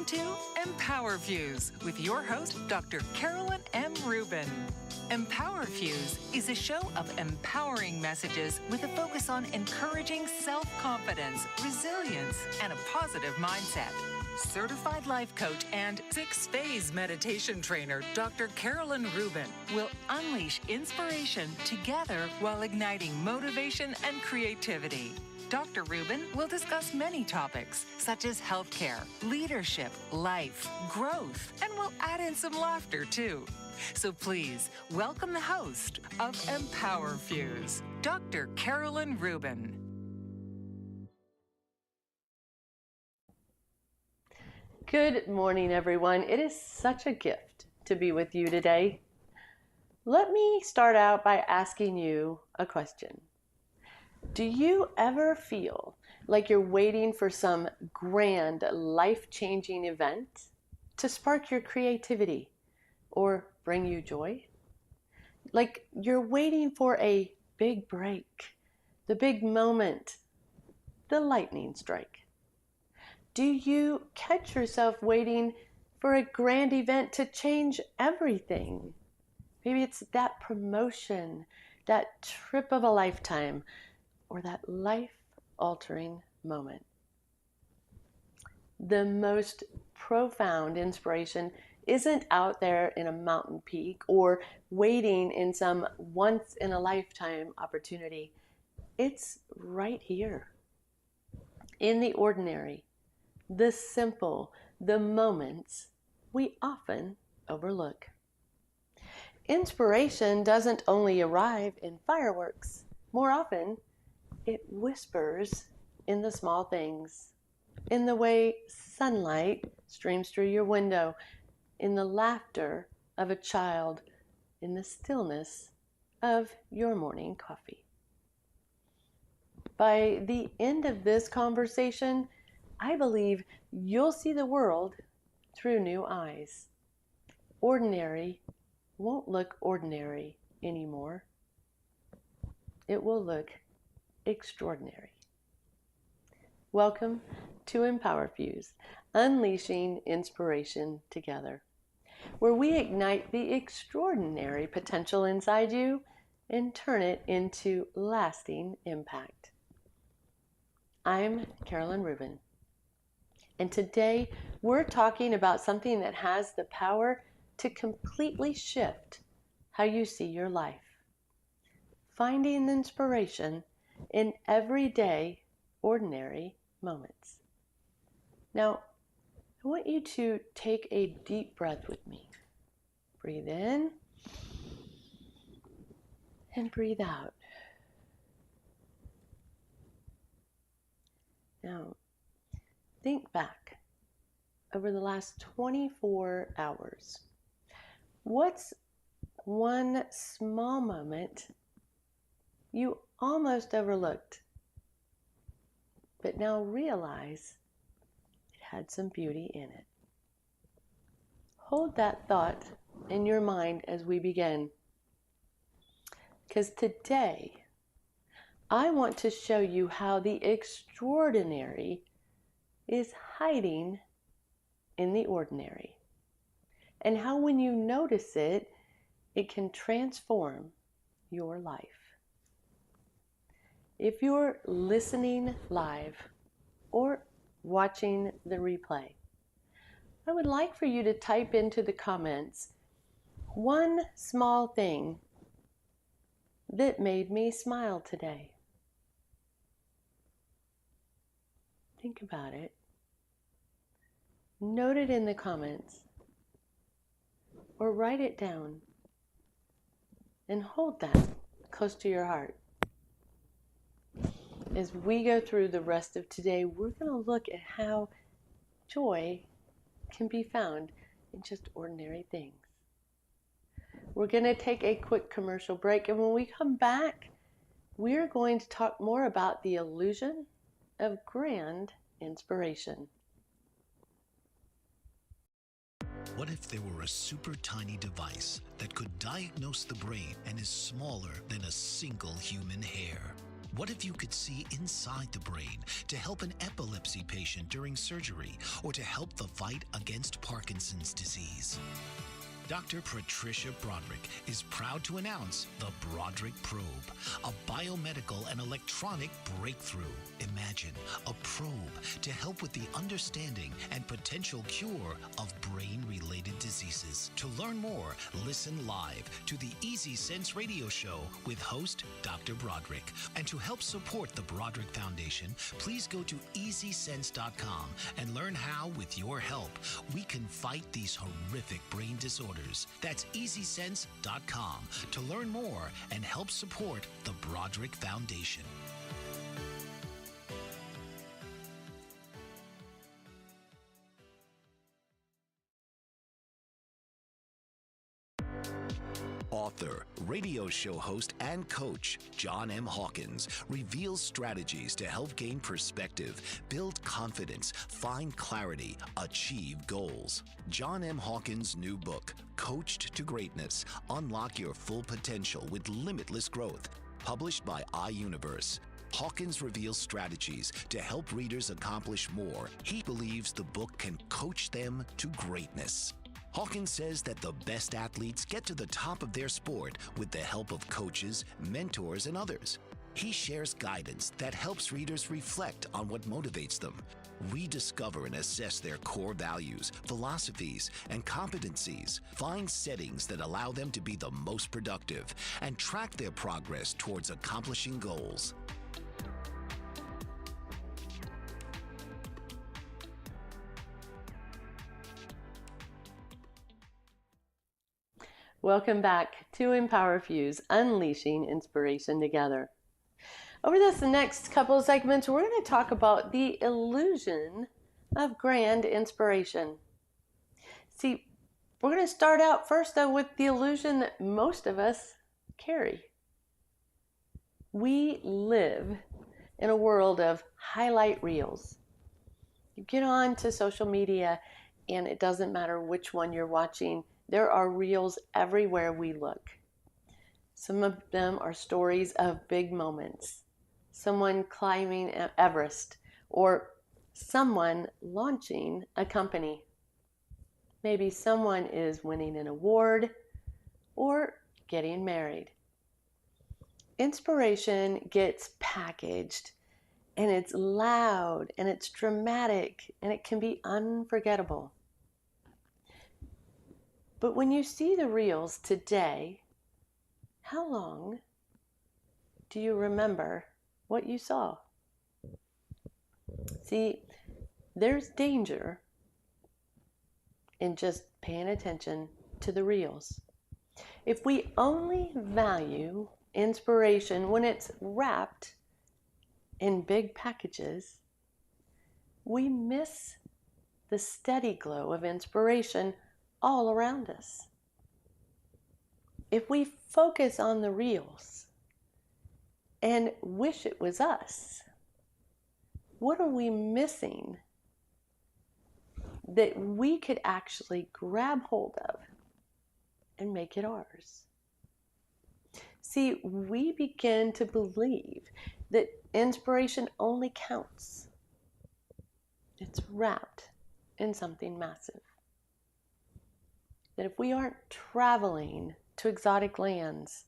to EmpowerFuse with your host, Dr. Carolyn M. Rubin. EmpowerFuse is a show of empowering messages with a focus on encouraging self-confidence, resilience, and a positive mindset. Certified life coach and 6-phase meditation trainer, Dr. Carolyn Rubin, will unleash inspiration together while igniting motivation and creativity. Dr. Rubin will discuss many topics such as healthcare, leadership, life, growth, and will add in some laughter too. So please welcome the host of EmpowerFuse, Dr. Carolyn Rubin. Good morning, everyone. It is such a gift to be with you today. Let me start out by asking you a question. Do you ever feel like you're waiting for some grand, life-changing event to spark your creativity or bring you joy? Like you're waiting for a big break, the big moment, the lightning strike. Do you catch yourself waiting for a grand event to change everything? Maybe it's that promotion, that trip of a lifetime, or that life-altering moment. The most profound inspiration isn't out there in a mountain peak or waiting in some once-in-a-lifetime opportunity. It's right here, in the ordinary, the simple, the moments we often overlook. Inspiration doesn't only arrive in fireworks. More often, it whispers in the small things, in the way sunlight streams through your window, in the laughter of a child, in the stillness of your morning coffee. By the end of this conversation, I believe you'll see the world through new eyes. Ordinary won't look ordinary anymore. It will look extraordinary. Welcome to EmpowerFuse, unleashing inspiration together, where we ignite the extraordinary potential inside you and turn it into lasting impact. I'm Carolyn Rubin, and today we're talking about something that has the power to completely shift how you see your life. Finding inspiration in everyday, ordinary moments. Now, I want you to take a deep breath with me. Breathe in and breathe out. Now, think back over the last 24 hours. What's one small moment you almost overlooked, but now realize it had some beauty in it? Hold that thought in your mind as we begin, because today I want to show you how the extraordinary is hiding in the ordinary, and how when you notice it, it can transform your life. If you're listening live or watching the replay, I would like for you to type into the comments one small thing that made me smile today. Think about it. Note it in the comments or write it down and hold that close to your heart. As we go through the rest of today, we're going to look at how joy can be found in just ordinary things. We're going to take a quick commercial break, and when we come back, we're going to talk more about the illusion of grand inspiration. What if there were a super tiny device that could diagnose the brain and is smaller than a single human hair? What if you could see inside the brain to help an epilepsy patient during surgery or to help the fight against Parkinson's disease? Dr. Patricia Broderick is proud to announce the Broderick Probe, a biomedical and electronic breakthrough. Imagine a probe to help with the understanding and potential cure of brain-related diseases. To learn more, listen live to the Easy Sense radio show with host Dr. Broderick. And to help support the Broderick Foundation, please go to EasySense.com and learn how, with your help, we can fight these horrific brain disorders. That's EasySense.com to learn more and help support the Broderick Foundation. Author, radio show host, and coach John M. Hawkins reveals strategies to help gain perspective, build confidence, find clarity, achieve goals. John M. Hawkins' new book, Coached to Greatness, Unlock Your Full Potential with Limitless Growth, published by iUniverse. Hawkins reveals strategies to help readers accomplish more. He believes the book can coach them to greatness. Hawkins says that the best athletes get to the top of their sport with the help of coaches, mentors, and others. He shares guidance that helps readers reflect on what motivates them, rediscover and assess their core values, philosophies, and competencies, find settings that allow them to be the most productive, and track their progress towards accomplishing goals. Welcome back to EmpowerFuse, Unleashing Inspiration Together. Over this next couple of segments, we're going to talk about the illusion of grand inspiration. See, we're going to start out first, though, with the illusion that most of us carry. We live in a world of highlight reels. You get on to social media, and it doesn't matter which one you're watching. There are reels everywhere we look. Some of them are stories of big moments. Someone climbing Everest, or someone launching a company. Maybe someone is winning an award or getting married. Inspiration gets packaged, and it's loud, and it's dramatic, and it can be unforgettable. But when you see the reels today, how long do you remember what you saw? See, there's danger in just paying attention to the reels. If we only value inspiration when it's wrapped in big packages, we miss the steady glow of inspiration all around us. If we focus on the reels and wish it was us, what are we missing that we could actually grab hold of and make it ours? See, we begin to believe that inspiration only counts. It's wrapped in something massive. That if we aren't traveling to exotic lands,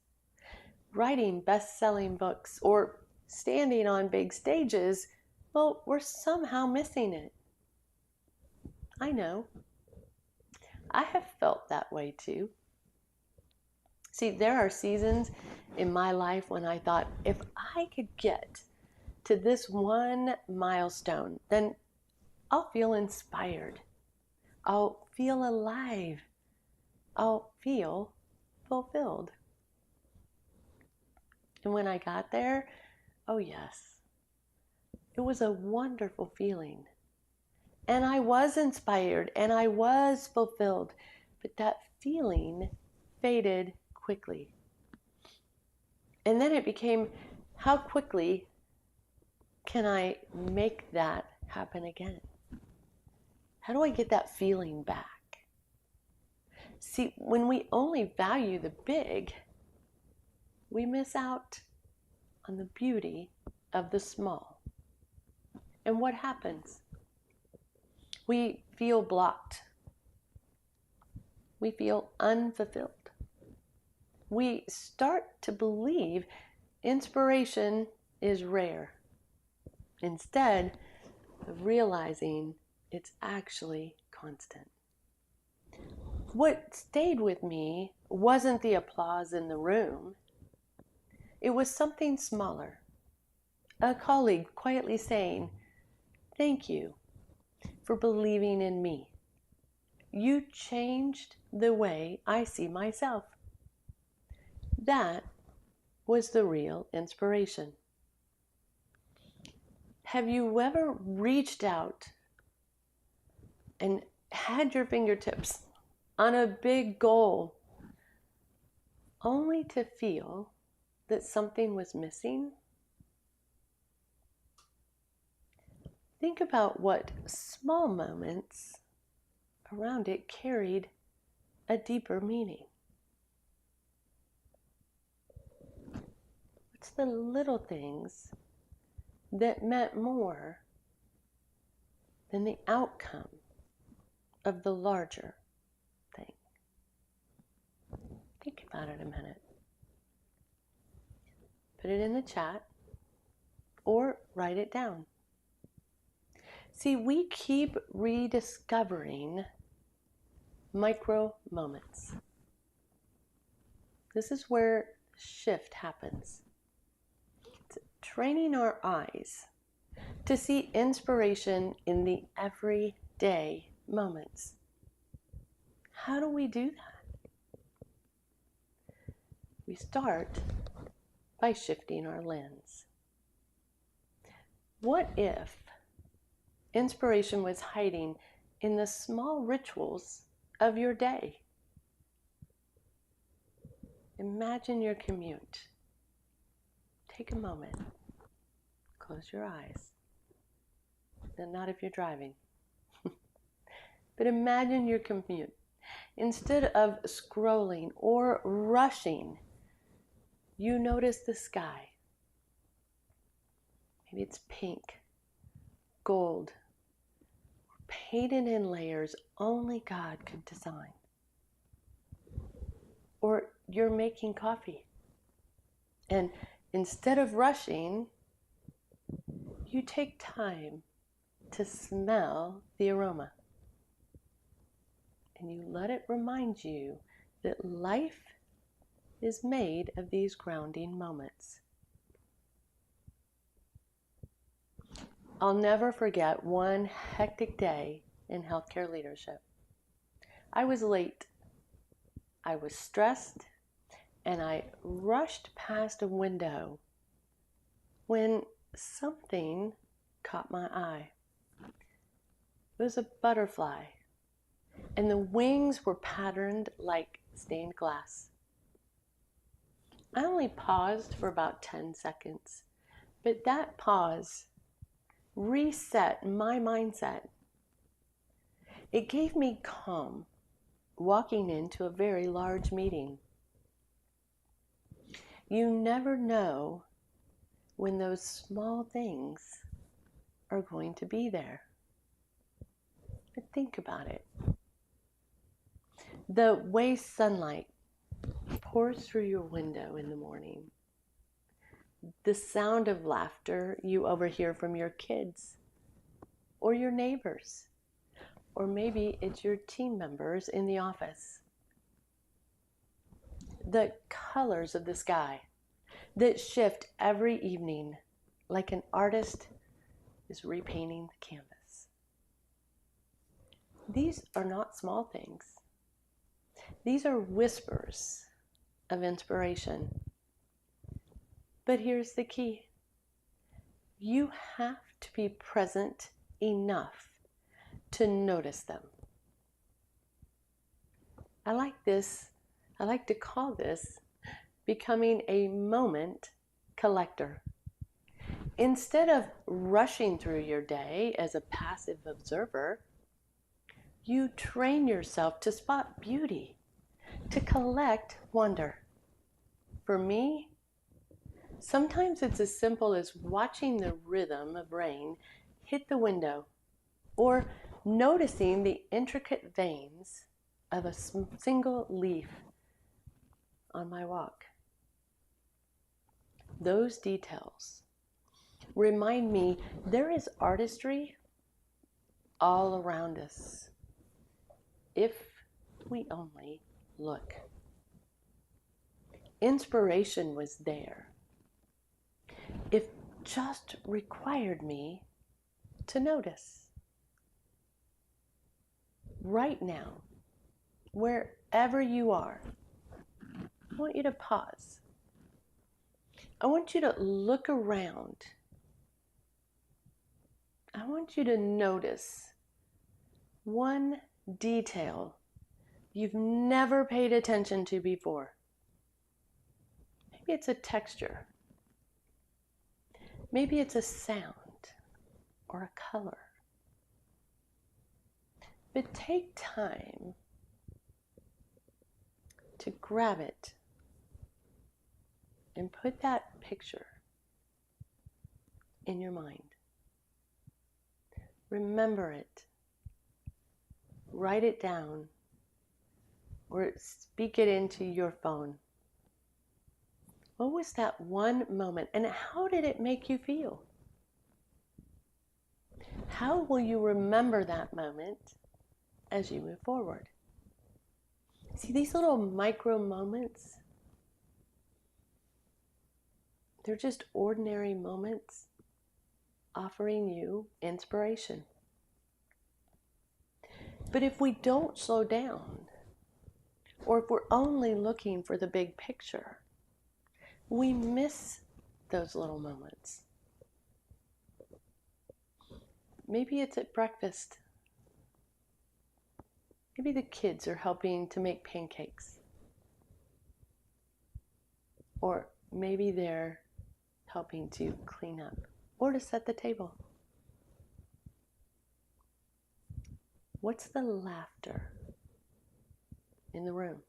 writing best-selling books, or standing on big stages, well, we're somehow missing it. I know. I have felt that way too. See, there are seasons in my life when I thought, if I could get to this one milestone, then I'll feel inspired. I'll feel alive. I'll feel fulfilled. And when I got there, oh yes, it was a wonderful feeling. And I was inspired and I was fulfilled, but that feeling faded quickly. And then it became, how quickly can I make that happen again? How do I get that feeling back? See, when we only value the big, we miss out on the beauty of the small. And what happens? We feel blocked. We feel unfulfilled. We start to believe inspiration is rare, instead of realizing it's actually constant. What stayed with me wasn't the applause in the room. It was something smaller. A colleague quietly saying, "Thank you for believing in me. You changed the way I see myself." That was the real inspiration. Have you ever reached out and had your fingertips on a big goal only to feel that something was missing? Think about what small moments around it carried a deeper meaning. What's the little things that meant more than the outcome of the larger thing? Think about it a minute. Put it in the chat or write it down. See, we keep rediscovering micro moments. This is where shift happens. It's training our eyes to see inspiration in the everyday moments. How do we do that? We start by shifting our lens. What if inspiration was hiding in the small rituals of your day? Imagine your commute. Take a moment. Close your eyes. Not if you're driving. But imagine your commute. Instead of scrolling or rushing, you notice the sky. Maybe it's pink, gold, painted in layers only God could design. Or you're making coffee, and instead of rushing, you take time to smell the aroma. And you let it remind you that life is made of these grounding moments. I'll never forget one hectic day in healthcare leadership. I was late. I was stressed, and I rushed past a window when something caught my eye. It was a butterfly, and the wings were patterned like stained glass. I only paused for about 10 seconds, but that pause reset my mindset. It gave me calm walking into a very large meeting. You never know when those small things are going to be there. But think about it. The way sunlight pours through your window in the morning. The sound of laughter you overhear from your kids or your neighbors. Or maybe it's your team members in the office. The colors of the sky that shift every evening like an artist is repainting the canvas. These are not small things. These are whispers of inspiration. But here's the key. You have to be present enough to notice them. I like to call this becoming a moment collector. Instead of rushing through your day as a passive observer, you train yourself to spot beauty, to collect wonder. For me, Sometimes it's as simple as watching the rhythm of rain hit the window, or noticing the intricate veins of a single leaf on my walk. Those details remind me there is artistry all around us if we only look. Inspiration was there. It just required me to notice. Right now, wherever you are, I want you to pause. I want you to look around. I want you to notice one detail you've never paid attention to before. Maybe it's a texture. Maybe it's a sound or a color. But take time to grab it and put that picture in your mind. Remember it. Write it down or speak it into your phone. What was that one moment, and how did it make you feel? How will you remember that moment as you move forward? See, these little micro moments, they're just ordinary moments offering you inspiration. But if we don't slow down, or if we're only looking for the big picture, we miss those little moments. Maybe it's at breakfast. Maybe the kids are helping to make pancakes. Or maybe they're helping to clean up or to set the table. What's the laughter in the room?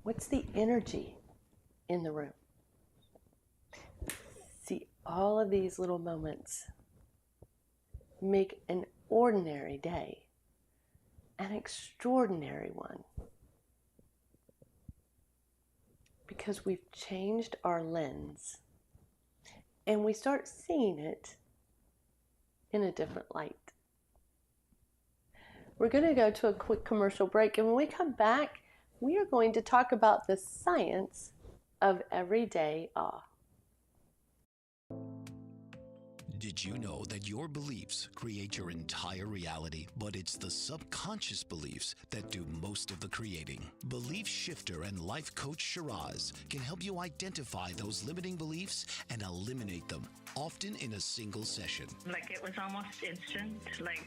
What's the energy in the room? See, all of these little moments make an ordinary day an extraordinary one. Because we've changed our lens and we start seeing it in a different light. We're going to go to a quick commercial break, and when we come back, we are going to talk about the science of everyday awe. Did you know that your beliefs create your entire reality, but it's the subconscious beliefs that do most of the creating? Belief shifter and life coach Shiraz can help you identify those limiting beliefs and eliminate them, often in a single session. Like, it was almost instant. Like,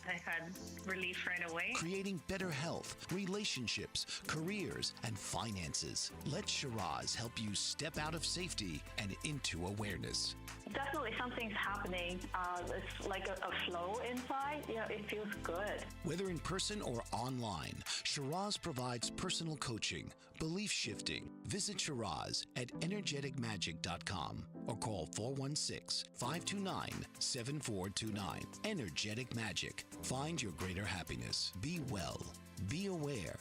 I had relief right away. Creating better health, relationships, careers, and finances. Let Shiraz help you step out of safety and into awareness. Definitely something's happening. It's like a flow inside. You know, it feels good. Whether in person or online, Shiraz provides personal coaching, belief shifting. Visit Shiraz at energeticmagic.com or call 416-529-7429. Energetic Magic. Find your greater happiness. Be well. Be aware.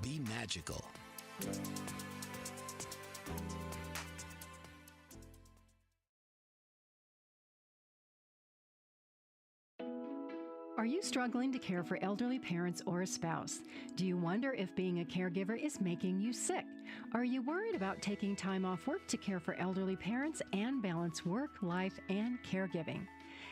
Be magical. Are you struggling to care for elderly parents or a spouse? Do you wonder if being a caregiver is making you sick? Are you worried about taking time off work to care for elderly parents and balance work, life, and caregiving?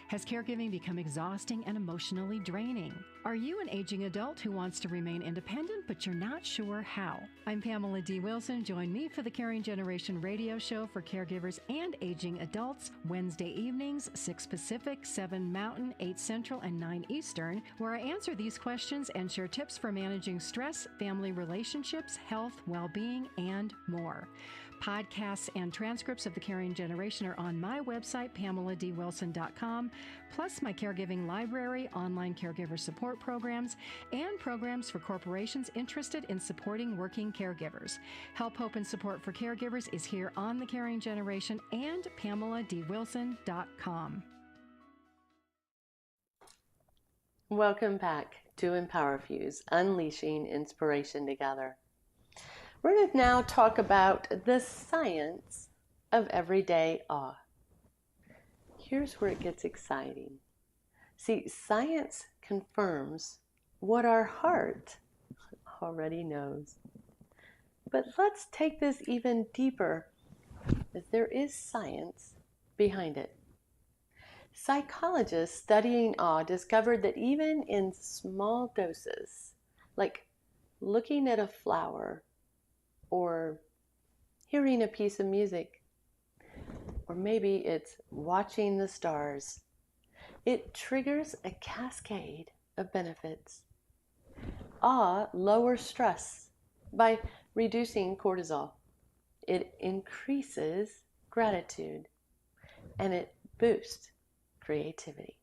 Has caregiving become exhausting and emotionally draining? Are you an aging adult who wants to remain independent, but you're not sure how? I'm Pamela D. Wilson. Join me for the Caring Generation radio show for caregivers and aging adults, Wednesday evenings, 6 Pacific, 7 Mountain, 8 Central, and 9 Eastern, where I answer these questions and share tips for managing stress, family relationships, health, well-being, and more. Podcasts and transcripts of The Caring Generation are on my website, PamelaDWilson.com, plus my caregiving library, online caregiver support programs, and programs for corporations interested in supporting working caregivers. Help, hope, and support for caregivers is here on The Caring Generation and PamelaDWilson.com. Welcome back to EmpowerFuse, Unleashing Inspiration Together. We're going to now talk about the science of everyday awe. Here's where it gets exciting. See, science confirms what our heart already knows. But let's take this even deeper, as there is science behind it. Psychologists studying awe discovered that even in small doses, like looking at a flower or hearing a piece of music, or maybe it's watching the stars, it triggers a cascade of benefits. Awe lowers stress by reducing cortisol. It increases gratitude, and it boosts creativity.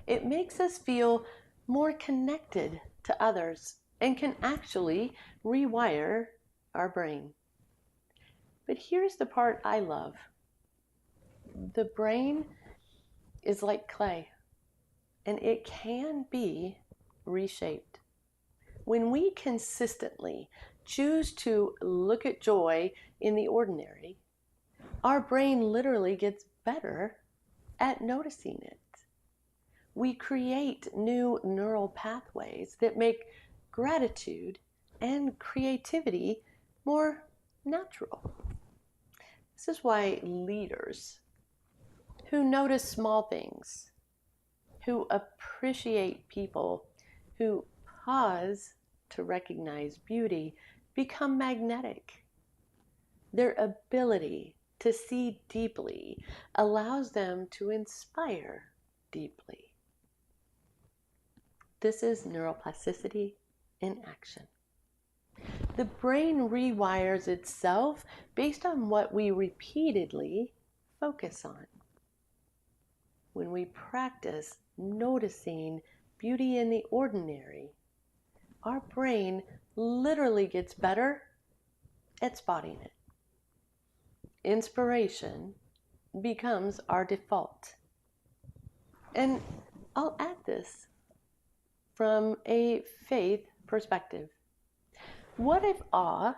It makes us feel more connected to others and can actually rewire our brain. But here's the part I love. The brain is like clay, and it can be reshaped. When we consistently choose to look at joy in the ordinary, our brain literally gets better at noticing it. We create new neural pathways that make gratitude and creativity more natural. This is why leaders who notice small things, who appreciate people, who pause to recognize beauty, become magnetic. Their ability to see deeply allows them to inspire deeply. This is neuroplasticity in action. The brain rewires itself based on what we repeatedly focus on. When we practice noticing beauty in the ordinary, our brain literally gets better at spotting it. Inspiration becomes our default. And I'll add this from a faith perspective. What if awe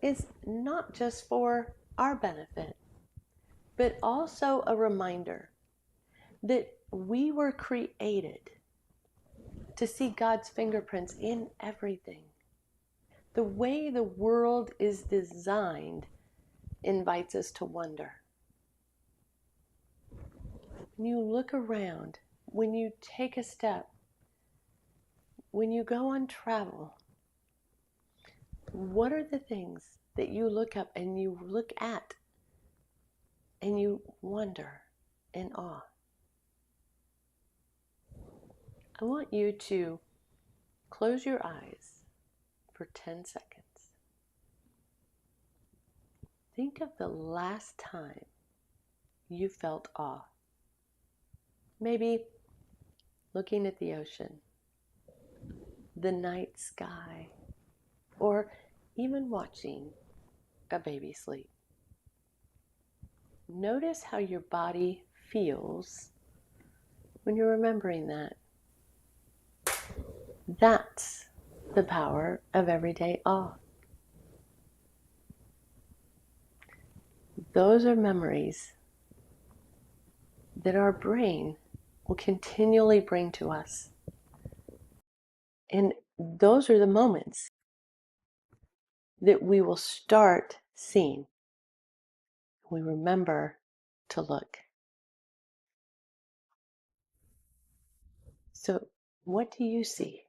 is not just for our benefit, but also a reminder that we were created to see God's fingerprints in everything? The way the world is designed invites us to wonder. When you look around, when you take a step, when you go on travel, what are the things that you look up and you look at and you wonder in awe? I want you to close your eyes for 10 seconds. Think of the last time you felt awe. Maybe looking at the ocean, the night sky, or even watching a baby sleep. Notice how your body feels when you're remembering that. That's the power of everyday awe. Those are memories that our brain will continually bring to us. And those are the moments that we will start seeing. We remember to look. So, what do you see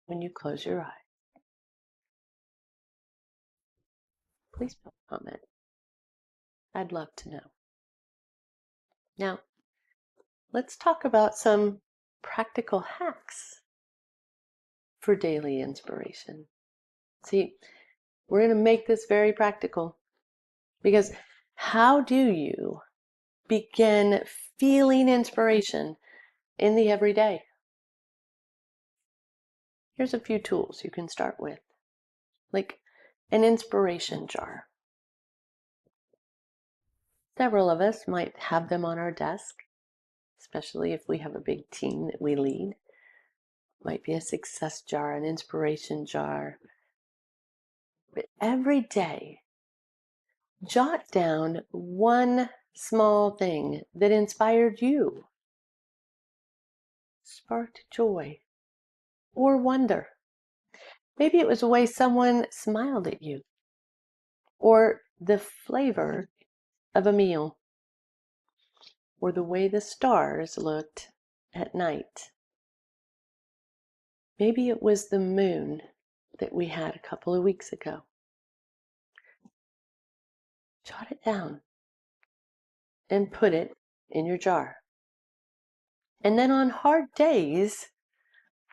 when you close your eye? Please put a comment. I'd love to know. Now, let's talk about some practical hacks for daily inspiration. See, We're going to make this very practical, because how do you begin feeling inspiration in the everyday? Here's a few tools you can start with, like an inspiration jar. Several of us might have them on our desk, especially if we have a big team that we lead. Might be a success jar, an inspiration jar. But every day, jot down one small thing that inspired you, sparked joy or wonder. Maybe it was the way someone smiled at you, or the flavor of a meal, or the way the stars looked at night. Maybe it was the moon that we had a couple of weeks ago. Jot it down and put it in your jar. And then on hard days,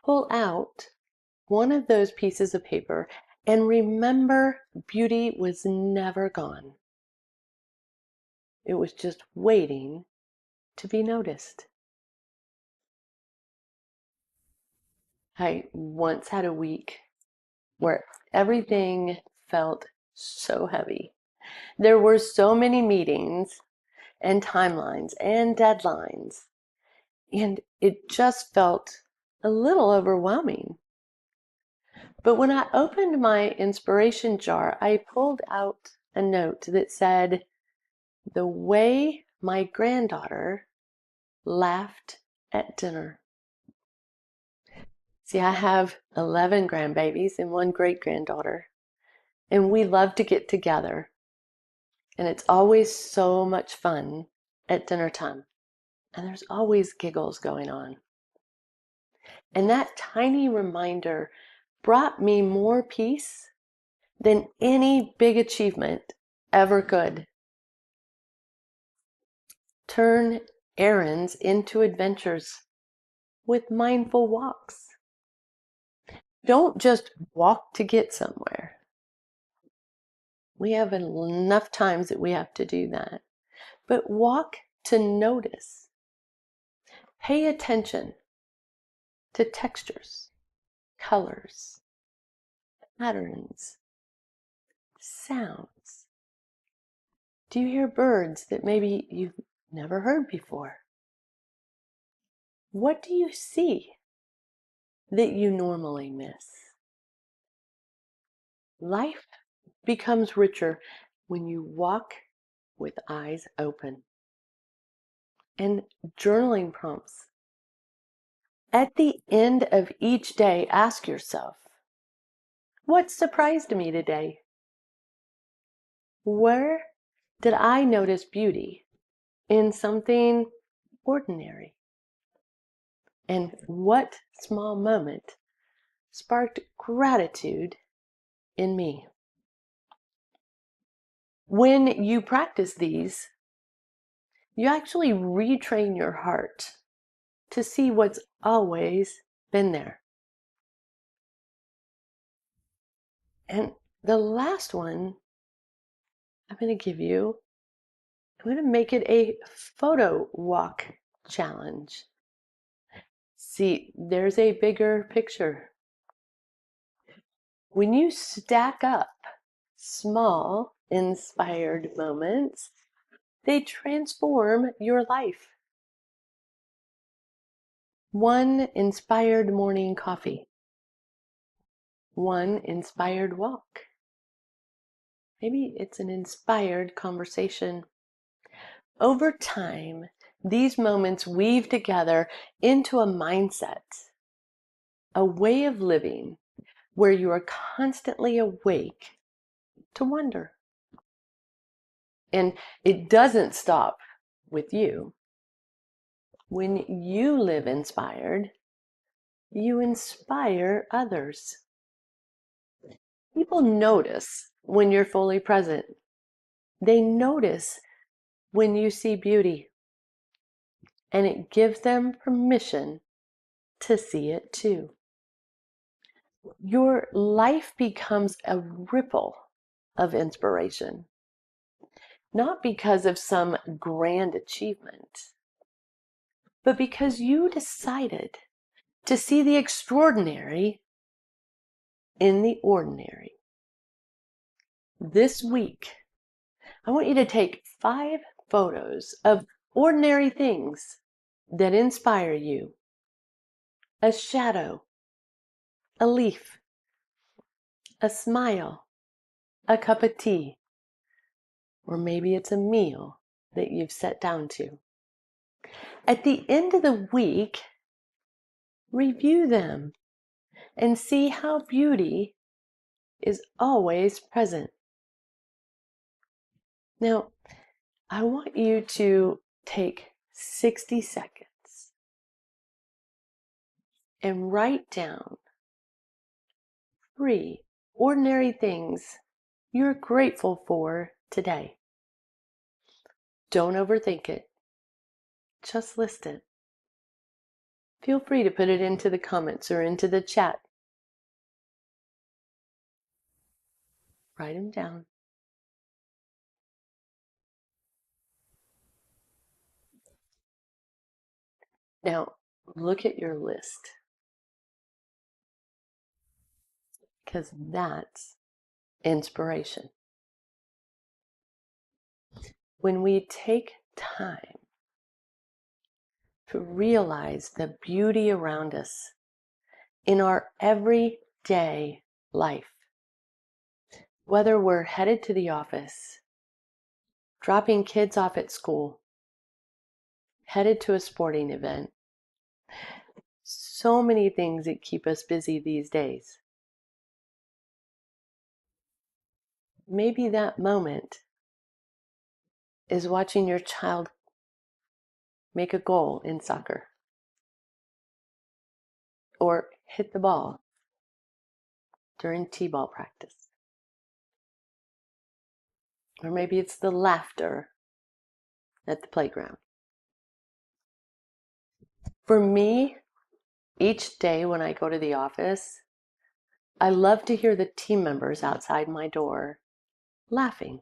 pull out one of those pieces of paper and remember, beauty was never gone. It was just waiting to be noticed. I once had a week where everything felt so heavy. There were so many meetings and timelines and deadlines, and it just felt a little overwhelming. But when I opened my inspiration jar, I pulled out a note that said, "The way my granddaughter laughed at dinner." See, I have 11 grandbabies and one great-granddaughter, and we love to get together. And it's always so much fun at dinner time. And there's always giggles going on. And that tiny reminder brought me more peace than any big achievement ever could. Turn errands into adventures with mindful walks. Don't just walk to get somewhere. We have enough times that we have to do that. But walk to notice. Pay attention to textures, colors, patterns, sounds. Do you hear birds that maybe you've never heard before? What do you see that you normally miss? Life becomes richer when you walk with eyes open. And journaling prompts. At the end of each day, ask yourself, what surprised me today? Where did I notice beauty in something ordinary? And what small moment sparked gratitude in me? When you practice these, you actually retrain your heart to see what's always been there. And the last one I'm going to give you, I'm going to make it a photo walk challenge. See, there's a bigger picture. When you stack up small, inspired moments, they transform your life. One inspired morning coffee. One inspired walk. Maybe it's an inspired conversation. Over time, these moments weave together into a mindset, a way of living where you are constantly awake to wonder. And it doesn't stop with you. When you live inspired, you inspire others. People notice when you're fully present. They notice when you see beauty. And it gives them permission to see it too. Your life becomes a ripple of inspiration. Not because of some grand achievement, but because you decided to see the extraordinary in the ordinary. This week, I want you to take 5 photos of ordinary things that inspire you. A shadow, a leaf, a smile, a cup of tea, or maybe it's a meal that you've sat down to. At the end of the week, review them and see how beauty is always present. Now, I want you to take 60 seconds and write down 3 ordinary things you're grateful for today. Don't overthink it. Just list it. Feel free to put it into the comments or into the chat. Write them down. Now, look at your list, because that's inspiration. When we take time to realize the beauty around us in our everyday life, whether we're headed to the office, dropping kids off at school, headed to a sporting event, so many things that keep us busy these days. Maybe that moment is watching your child make a goal in soccer or hit the ball during t-ball practice. Or maybe it's the laughter at the playground. For me, each day when I go to the office, I love to hear the team members outside my door laughing.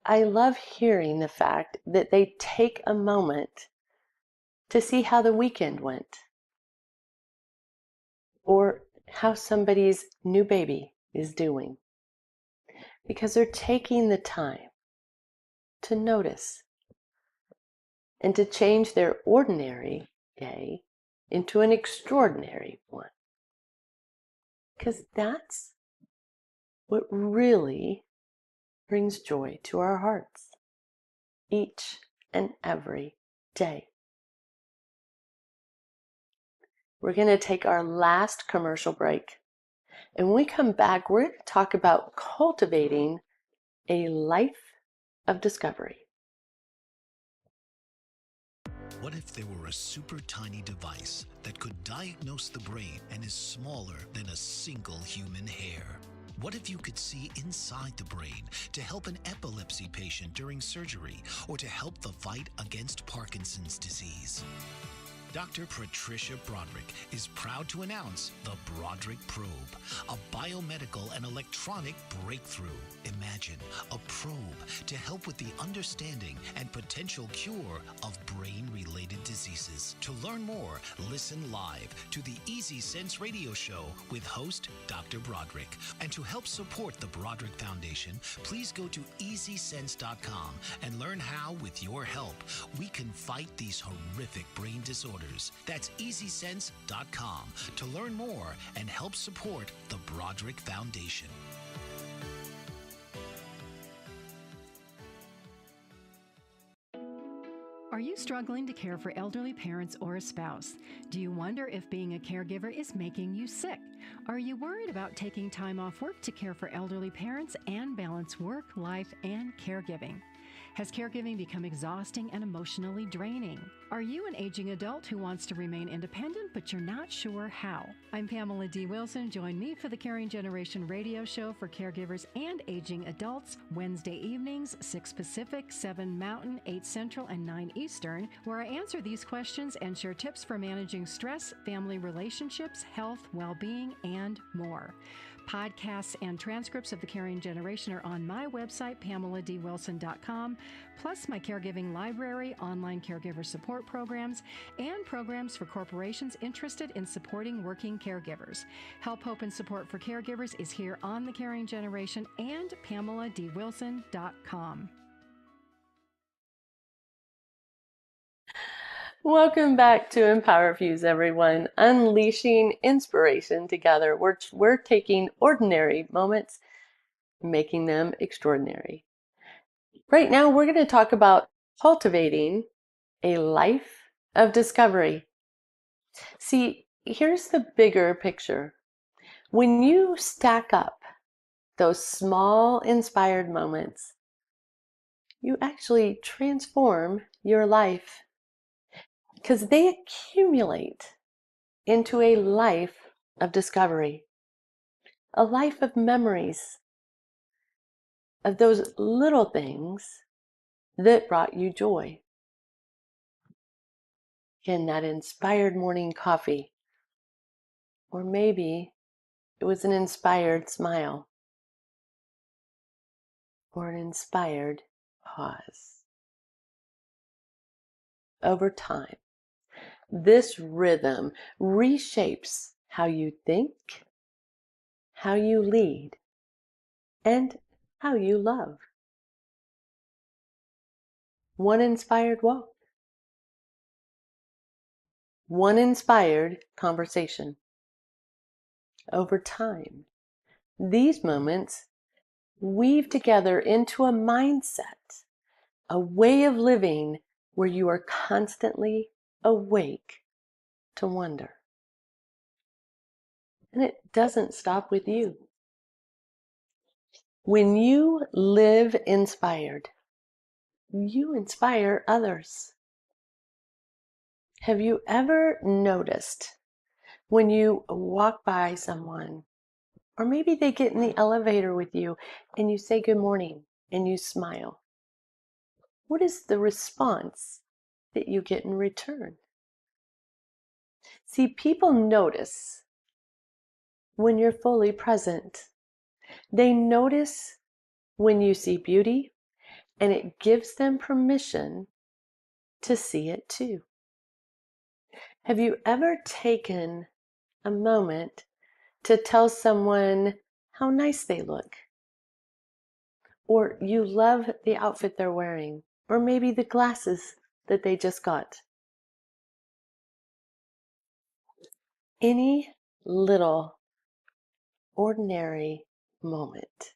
I love hearing the fact that they take a moment to see how the weekend went, or how somebody's new baby is doing, because they're taking the time to notice and to change their ordinary day into an extraordinary one. Because that's what really brings joy to our hearts each and every day. We're going to take our last commercial break. And when we come back, we're going to talk about cultivating a life of discovery. What if there were a super tiny device that could diagnose the brain and is smaller than a single human hair? What if you could see inside the brain to help an epilepsy patient during surgery or to help the fight against Parkinson's disease? Dr. Patricia Broderick is proud to announce the Broderick Probe, a biomedical and electronic breakthrough. Imagine a probe to help with the understanding and potential cure of brain-related diseases. To learn more, listen live to the Easy Sense radio show with host Dr. Broderick. And to help support the Broderick Foundation, please go to EasySense.com and learn how, with your help, we can fight these horrific brain disorders. That's EasySense.com to learn more and help support the Broderick Foundation. Are you struggling to care for elderly parents or a spouse? Do you wonder if being a caregiver is making you sick? Are you worried about taking time off work to care for elderly parents and balance work, life, and caregiving? Has caregiving become exhausting and emotionally draining? Are you an aging adult who wants to remain independent, but you're not sure how? I'm Pamela D. Wilson. Join me for the Caring Generation radio show for caregivers and aging adults, Wednesday evenings, 6 Pacific, 7 Mountain, 8 Central, and 9 Eastern, where I answer these questions and share tips for managing stress, family relationships, health, well-being, and more. Podcasts and transcripts of The Caring Generation are on my website, PamelaDWilson.com, plus my caregiving library, online caregiver support programs, and programs for corporations interested in supporting working caregivers. Help, hope, and support for caregivers is here on The Caring Generation and PamelaDWilson.com. Welcome back to EmpowerFuse, everyone. Unleashing inspiration together. We're taking ordinary moments, making them extraordinary. Right now, we're going to talk about cultivating a life of discovery. See, here's the bigger picture. When you stack up those small inspired moments, you actually transform your life, because they accumulate into a life of discovery, a life of memories of those little things that brought you joy. Again, that inspired morning coffee, or maybe it was an inspired smile, or an inspired pause. Over time, this rhythm reshapes how you think, how you lead, and how you love. One inspired walk, one inspired conversation. Over time, these moments weave together into a mindset, a way of living where you are constantly awake to wonder. And it doesn't stop with you. When you live inspired, you inspire others. Have you ever noticed when you walk by someone, or maybe they get in the elevator with you and you say good morning and you smile? What is the response that you get in return? See, people notice when you're fully present. They notice when you see beauty, and it gives them permission to see it too. Have you ever taken a moment to tell someone how nice they look? Or you love the outfit they're wearing, or maybe the glasses that they just got? Any little ordinary moment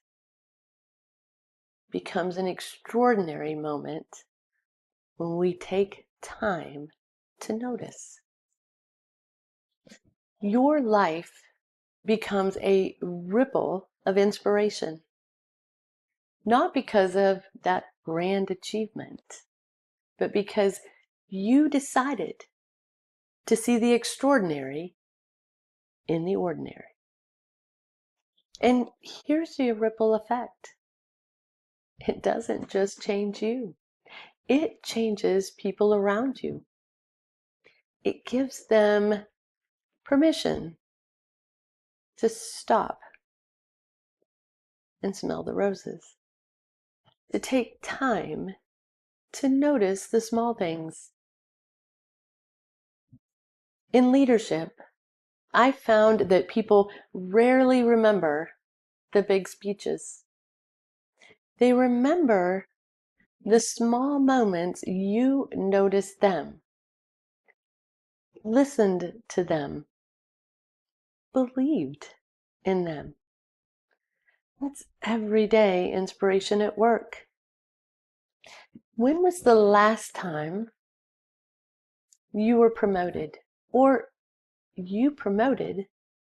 becomes an extraordinary moment when we take time to notice. Your life becomes a ripple of inspiration, not because of that grand achievement, but because you decided to see the extraordinary in the ordinary. And here's the ripple effect. It doesn't just change you. It changes people around you. It gives them permission to stop and smell the roses, to take time to notice the small things. In leadership, I found that people rarely remember the big speeches. They remember the small moments you noticed them, listened to them, believed in them. That's everyday inspiration at work. When was the last time you were promoted, or you promoted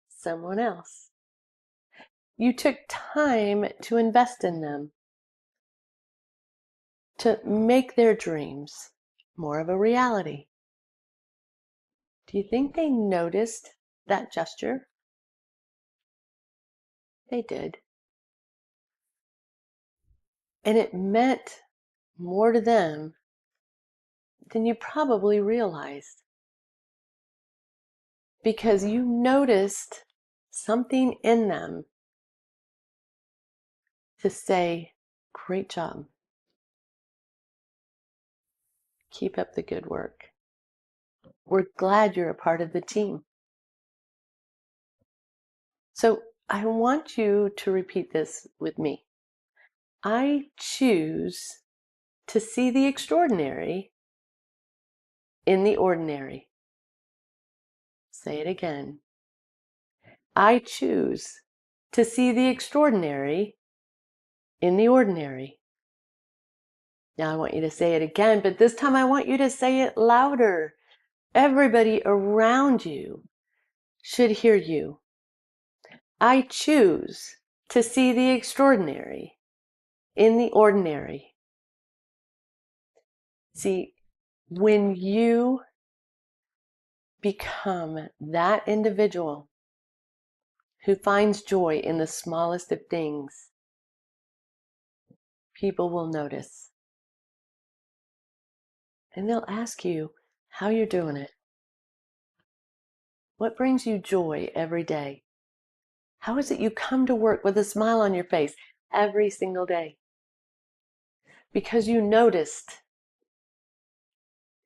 someone else? You took time to invest in them, to make their dreams more of a reality. Do you think they noticed that gesture? They did. And it meant more to them than you probably realized, because you noticed something in them to say, great job. Keep up the good work. We're glad you're a part of the team. So I want you to repeat this with me. I choose to see the extraordinary in the ordinary. Say it again. I choose to see the extraordinary in the ordinary. Now I want you to say it again, but this time I want you to say it louder. Everybody around you should hear you. I choose to see the extraordinary in the ordinary. See, when you become that individual who finds joy in the smallest of things, people will notice. And they'll ask you how you're doing it. What brings you joy every day? How is it you come to work with a smile on your face every single day? Because you noticed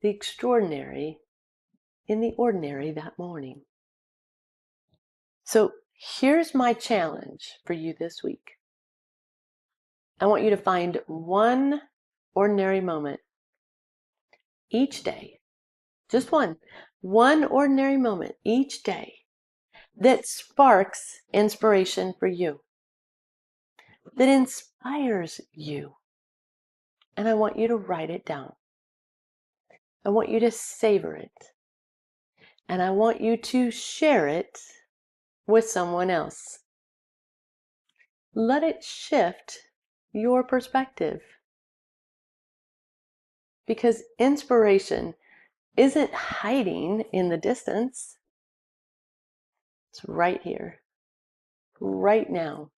the extraordinary in the ordinary that morning. So here's my challenge for you this week. I want you to find one ordinary moment each day, just one ordinary moment each day that sparks inspiration for you, that inspires you. And I want you to write it down. I want you to savor it. And I want you to share it with someone else. Let it shift your perspective. Because inspiration isn't hiding in the distance. It's right here, right now,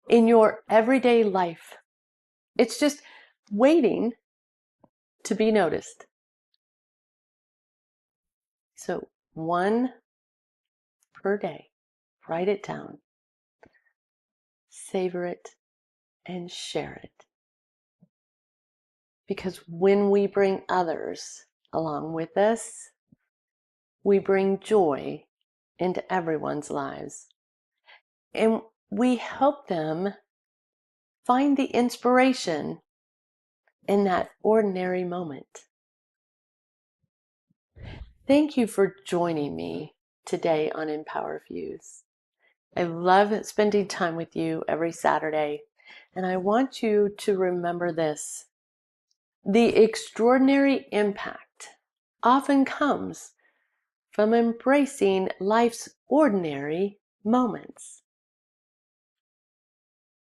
in your everyday life. It's just waiting to be noticed. So one per day, write it down, savor it, and share it. Because when we bring others along with us, we bring joy into everyone's lives. And we help them find the inspiration in that ordinary moment. Thank you for joining me today on EmpowerFuse. I love spending time with you every Saturday, and I want you to remember this. The extraordinary impact often comes from embracing life's ordinary moments.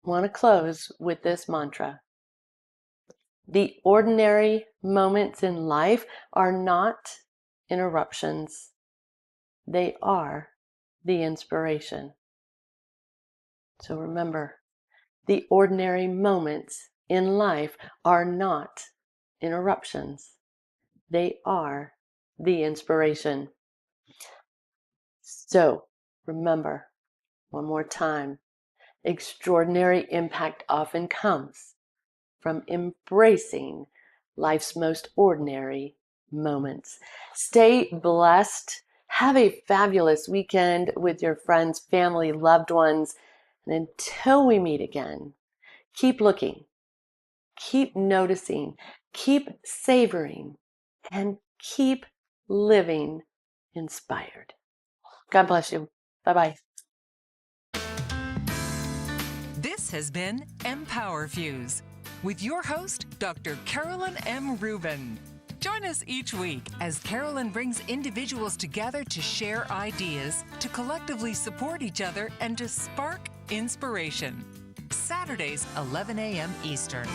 I want to close with this mantra. The ordinary moments in life are not interruptions. They are the inspiration. So remember, the ordinary moments in life are not interruptions. They are the inspiration. So remember, one more time, extraordinary impact often comes from embracing life's most ordinary moments. Stay blessed. Have a fabulous weekend with your friends, family, loved ones. And until we meet again, keep looking, keep noticing, keep savoring, and keep living inspired. God bless you. Bye-bye. This has been EmpowerFuse with your host, Dr. Carolyn M. Rubin. Join us each week as Carolyn brings individuals together to share ideas, to collectively support each other, and to spark inspiration. Saturdays, 11 a.m. Eastern.